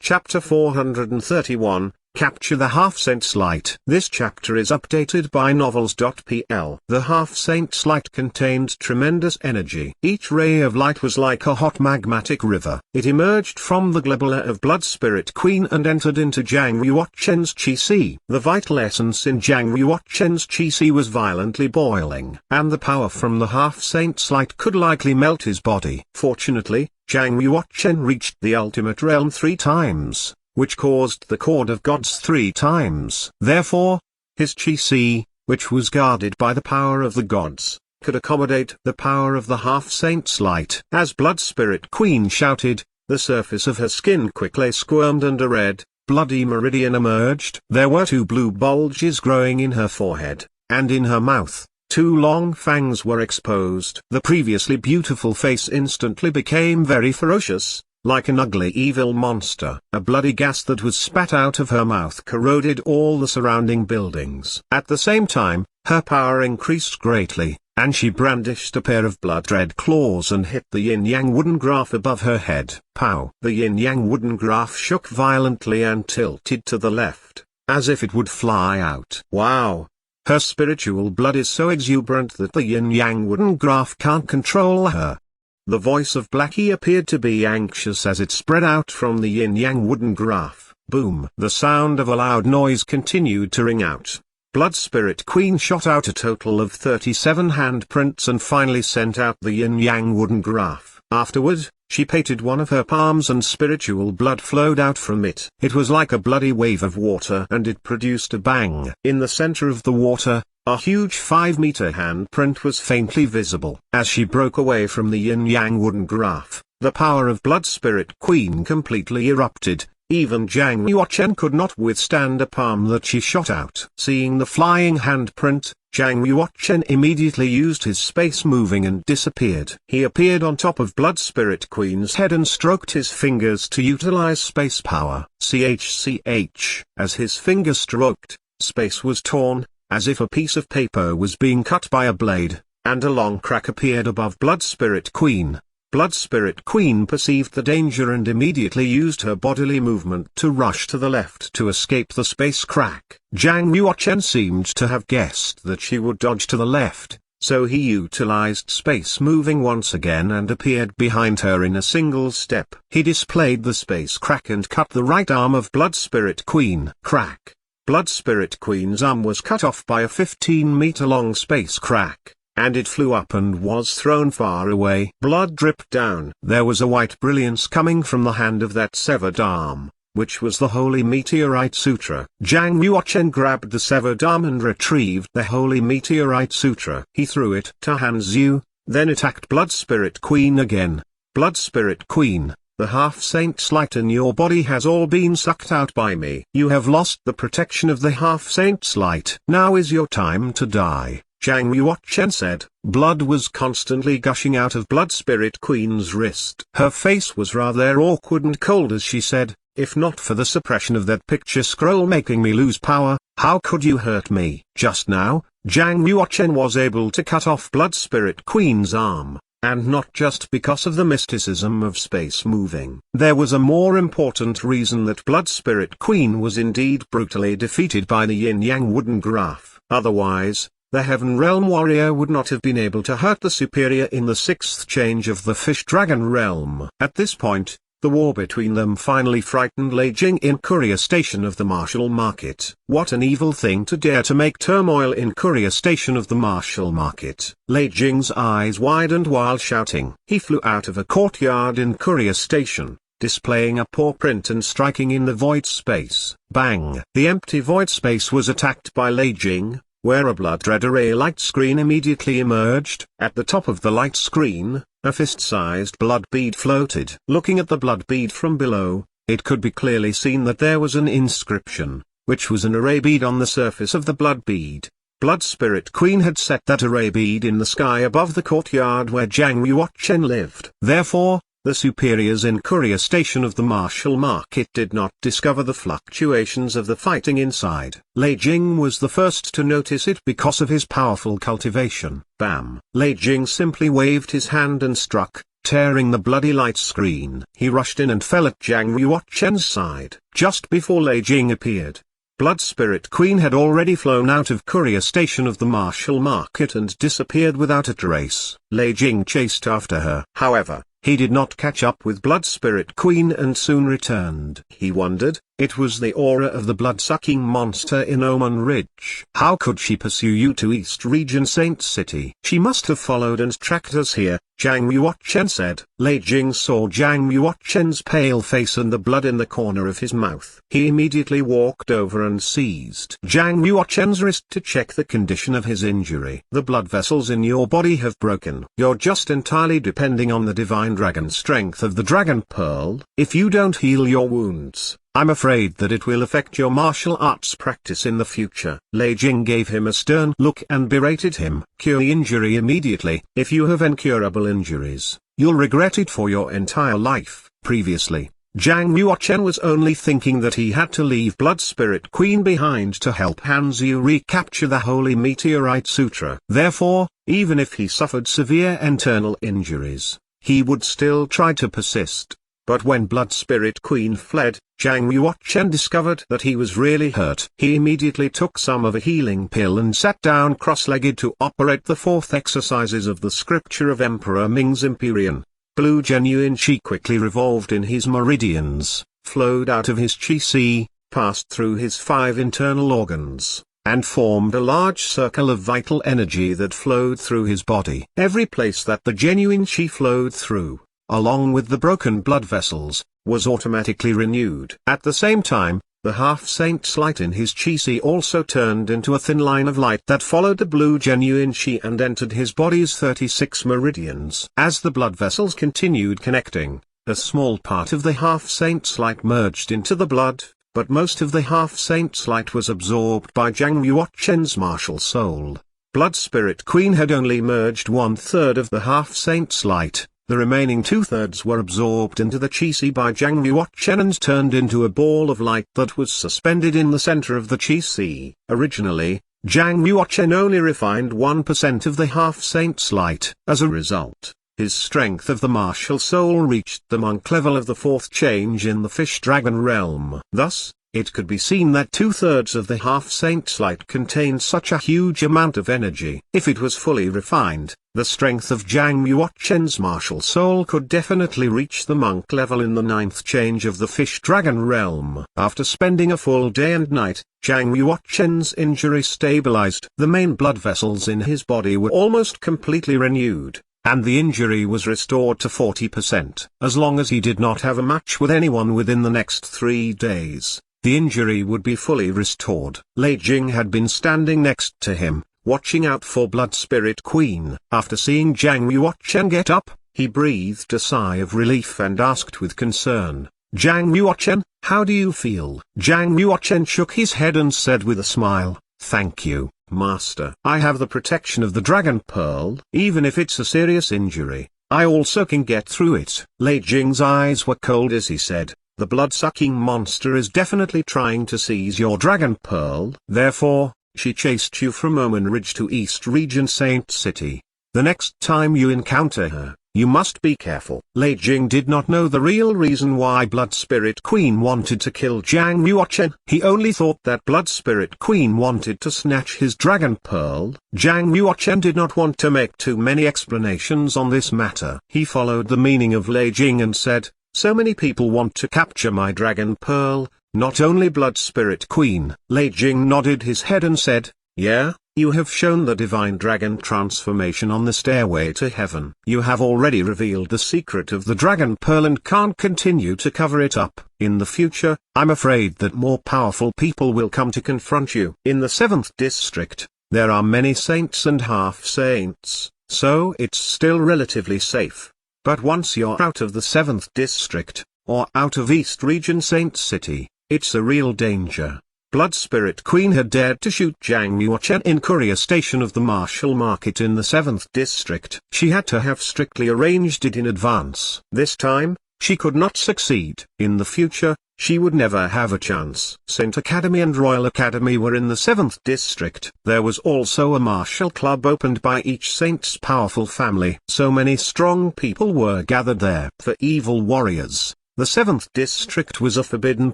Chapter 431, Capture the Half-Saint's Light. This chapter is updated by Novels.pl. The Half-Saint's Light contained tremendous energy. Each ray of light was like a hot magmatic river. It emerged from the globula of Blood Spirit Queen and entered into Jiang Yuotian's Qi. The vital essence in Jiang Yuotian's Qi was violently boiling, and the power from the Half-Saint's Light could likely melt his body. Fortunately, Jiang Yuotian reached the ultimate realm 3 times, which caused the cord of gods 3 times. Therefore, his Qi, which was guarded by the power of the gods, could accommodate the power of the Half-Saint's Light. As Blood Spirit Queen shouted, the surface of her skin quickly squirmed and a red, bloody meridian emerged. There were 2 blue bulges growing in her forehead, and in her mouth 2 long fangs were exposed. The previously beautiful face instantly became very ferocious, like an ugly evil monster. A bloody gas that was spat out of her mouth corroded all the surrounding buildings. At the same time, her power increased greatly, and she brandished a pair of blood-red claws and hit the yin-yang wooden graph above her head. Pow! The yin-yang wooden graph shook violently and tilted to the left, as if it would fly out. Wow! Her spiritual blood is so exuberant that the yin-yang wooden graph can't control her. The voice of Blackie appeared to be anxious as it spread out from the yin-yang wooden graph. Boom! The sound of a loud noise continued to ring out. Blood Spirit Queen shot out a total of 37 handprints and finally sent out the yin-yang wooden graph. Afterward, she patted one of her palms and spiritual blood flowed out from it. It was like a bloody wave of water and it produced a bang. In the center of the water, a huge 5-meter handprint was faintly visible. As she broke away from the yin-yang wooden graph, the power of Blood Spirit Queen completely erupted. Even Jiang Yuotian could not withstand a palm that she shot out. Seeing the flying handprint, Jiang Yuotian immediately used his space moving and disappeared. He appeared on top of Blood Spirit Queen's head and stroked his fingers to utilize space power. CHCH. As his finger stroked, space was torn, as if a piece of paper was being cut by a blade, and a long crack appeared above Blood Spirit Queen. Blood Spirit Queen perceived the danger and immediately used her bodily movement to rush to the left to escape the space crack. Jiang Yuotian seemed to have guessed that she would dodge to the left, so he utilized space moving once again and appeared behind her in a single step. He displayed the space crack and cut the right arm of Blood Spirit Queen. Crack! Blood Spirit Queen's arm was cut off by a 15-meter-long space crack, and it flew up and was thrown far away. Blood dripped down. There was a white brilliance coming from the hand of that severed arm, which was the Holy Meteorite Sutra. Jiang Yuotian grabbed the severed arm and retrieved the Holy Meteorite Sutra. He threw it to Han Zhu, then attacked Blood Spirit Queen again. Blood Spirit Queen, the Half-Saint's Light in your body has all been sucked out by me. You have lost the protection of the Half-Saint's Light. Now is your time to die, Jiang Yuotian said. Blood was constantly gushing out of Blood Spirit Queen's wrist. Her face was rather awkward and cold as she said, "If not for the suppression of that picture scroll making me lose power, how could you hurt me?" Just now, Jiang Yuotian was able to cut off Blood Spirit Queen's arm, and not just because of the mysticism of space moving. There was a more important reason that Blood Spirit Queen was indeed brutally defeated by the yin-yang wooden graph. Otherwise, the Heaven Realm warrior would not have been able to hurt the superior in the 6th change of the Fish Dragon Realm. At this point, the war between them finally frightened Lei Jing in Courier Station of the Martial Market. What an evil thing to dare to make turmoil in Courier Station of the Martial Market. Lei Jing's eyes widened while shouting. He flew out of a courtyard in Courier Station, displaying a paw print and striking in the void space. Bang! The empty void space was attacked by Lei Jing, where a blood-red array light screen immediately emerged. At the top of the light screen, a fist-sized blood bead floated. Looking at the blood bead from below, it could be clearly seen that there was an inscription, which was an array bead on the surface of the blood bead. Blood Spirit Queen had set that array bead in the sky above the courtyard where Jiang Yuotian lived. Therefore, the superiors in Courier Station of the Martial Market did not discover the fluctuations of the fighting inside. Lei Jing was the first to notice it because of his powerful cultivation. Bam! Lei Jing simply waved his hand and struck, tearing the bloody light screen. He rushed in and fell at Zhang Yuochen's side. Just before Lei Jing appeared, Blood Spirit Queen had already flown out of courier station of the martial market and disappeared without a trace. Lei Jing chased after her. However, he did not catch up with Blood Spirit Queen and soon returned. He wondered, it was the aura of the blood-sucking monster in Omen Ridge. How could she pursue you to East Region Saint City? She must have followed and tracked us here, Zhang Yuochen said. Lei Jing saw Zhang Yuochen's pale face and the blood in the corner of his mouth. He immediately walked over and seized Zhang Yuochen's wrist to check the condition of his injury. The blood vessels in your body have broken. You're just entirely depending on the divine dragon strength of the Dragon Pearl. If you don't heal your wounds, I'm afraid that it will affect your martial arts practice in the future. Lei Jing gave him a stern look and berated him. Cure the injury immediately. If you have incurable injuries, you'll regret it for your entire life. Previously, Zhang Yuochen was only thinking that he had to leave Blood Spirit Queen behind to help Han Xiu recapture the Holy Meteorite Sutra. Therefore, even if he suffered severe internal injuries, he would still try to persist. But when Blood Spirit Queen fled, Zhang Yuochen discovered that he was really hurt. He immediately took some of a healing pill and sat down cross-legged to operate the fourth exercises of the scripture of Emperor Ming's Empyrean. Blue genuine qi quickly revolved in his meridians, flowed out of his qi sea, passed through his 5 internal organs, and formed a large circle of vital energy that flowed through his body. Every place that the genuine qi flowed through, along with the broken blood vessels, was automatically renewed. At the same time, the half-saint's light in his qi sea also turned into a thin line of light that followed the blue genuine qi and entered his body's 36 meridians. As the blood vessels continued connecting, a small part of the half-saint's light merged into the blood, but most of the half-saint's light was absorbed by Zhang Yuochen's martial soul. Blood Spirit Queen had only merged 1/3 of the half-saint's light. The remaining 2/3 were absorbed into the qi sea by Zhang Yuochen and turned into a ball of light that was suspended in the center of the qi sea. Originally, Zhang Yuochen only refined 1% of the half-saint's light. As a result, his strength of the martial soul reached the monk level of the 4th change in the fish dragon realm. Thus, it could be seen that 2/3 of the half-saint's light contained such a huge amount of energy. If it was fully refined, the strength of Zhang Yuochen's martial soul could definitely reach the monk level in the 9th change of the fish dragon realm. After spending a full day and night, Zhang Yuochen's injury stabilized. The main blood vessels in his body were almost completely renewed, and the injury was restored to 40%. As long as he did not have a match with anyone within the next 3 days, the injury would be fully restored. Lei Jing had been standing next to him, watching out for Blood Spirit Queen. After seeing Zhang Yuochen get up, he breathed a sigh of relief and asked with concern, "Zhang Yuochen, how do you feel?" Zhang Yuochen shook his head and said with a smile, "Thank you, Master. I have the protection of the Dragon Pearl. Even if it's a serious injury, I also can get through it." Lei Jing's eyes were cold as he said, "The blood-sucking monster is definitely trying to seize your Dragon Pearl. Therefore, she chased you from Omen Ridge to East Region Saint City. The next time you encounter her, you must be careful." Lei Jing did not know the real reason why Blood Spirit Queen wanted to kill Zhang Yuochen. He only thought that Blood Spirit Queen wanted to snatch his Dragon Pearl. Zhang Yuochen did not want to make too many explanations on this matter. He followed the meaning of Lei Jing and said, "So many people want to capture my Dragon Pearl, not only Blood Spirit Queen." Lei Jing nodded his head and said, "Yeah, you have shown the divine dragon transformation on the stairway to heaven. You have already revealed the secret of the Dragon Pearl and can't continue to cover it up. In the future, I'm afraid that more powerful people will come to confront you. In the 7th district, there are many saints and half-saints, so it's still relatively safe. But once you're out of the 7th district, or out of East Region Saint City, it's a real danger." Blood Spirit Queen had dared to shoot Zhang Yuochen in courier station of the martial market in the 7th district. She had to have strictly arranged it in advance. This time, she could not succeed. In the future, she would never have a chance. Saint Academy and Royal Academy were in the 7th district. There was also a martial club opened by each saint's powerful family. So many strong people were gathered there. For evil warriors, the 7th district was a forbidden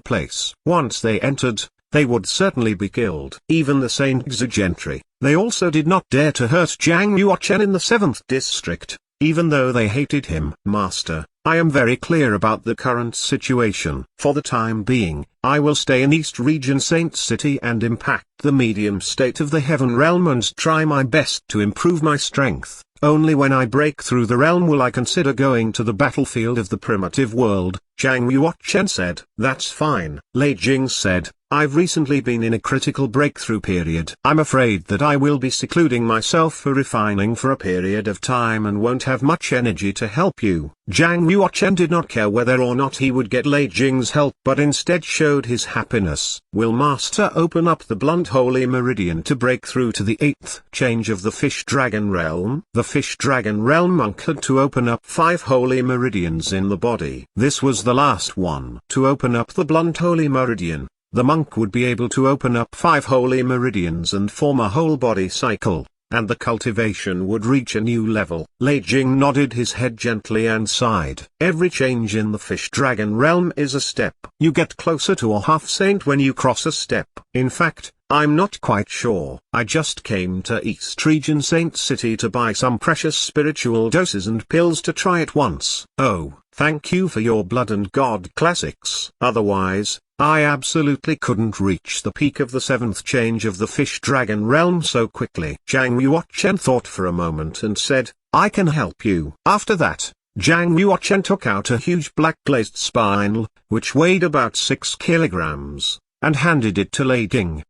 place. Once they entered, they would certainly be killed. Even the Saints gentry, they also did not dare to hurt Zhang Yuochen in the 7th district, even though they hated him. Master, I am very clear about the current situation. For the time being, I will stay in East Region Saint City and impact the medium state of the Heaven Realm and try my best to improve my strength. Only when I break through the realm will I consider going to the battlefield of the primitive world, Zhang Yuochen said. That's fine. Lei Jing said, I've recently been in a critical breakthrough period. I'm afraid that I will be secluding myself for refining for a period of time and won't have much energy to help you. Zhang Yuochen did not care whether or not he would get Lei Jing's help but instead showed his happiness. Will Master open up the blunt holy meridian to break through to the 8th change of the Fish Dragon Realm? The Fish Dragon Realm monk had to open up 5 holy meridians in the body. This was the last one. To open up the blunt holy meridian, the monk would be able to open up 5 holy meridians and form a whole body cycle, and the cultivation would reach a new level. Lei Jing nodded his head gently and sighed. Every change in the Fish Dragon Realm is a step. You get closer to a half-saint when you cross a step. In fact, I'm not quite sure. I just came to East Region Saint City to buy some precious spiritual doses and pills to try it once. Oh, thank you for your Blood and God classics. Otherwise, I absolutely couldn't reach the peak of the 7th change of the Fish Dragon Realm so quickly. Zhang Yuochen thought for a moment and said, I can help you. After that, Zhang Yuochen took out a huge black glazed spinel, which weighed about 6 kilograms, and handed it to Lei Jing.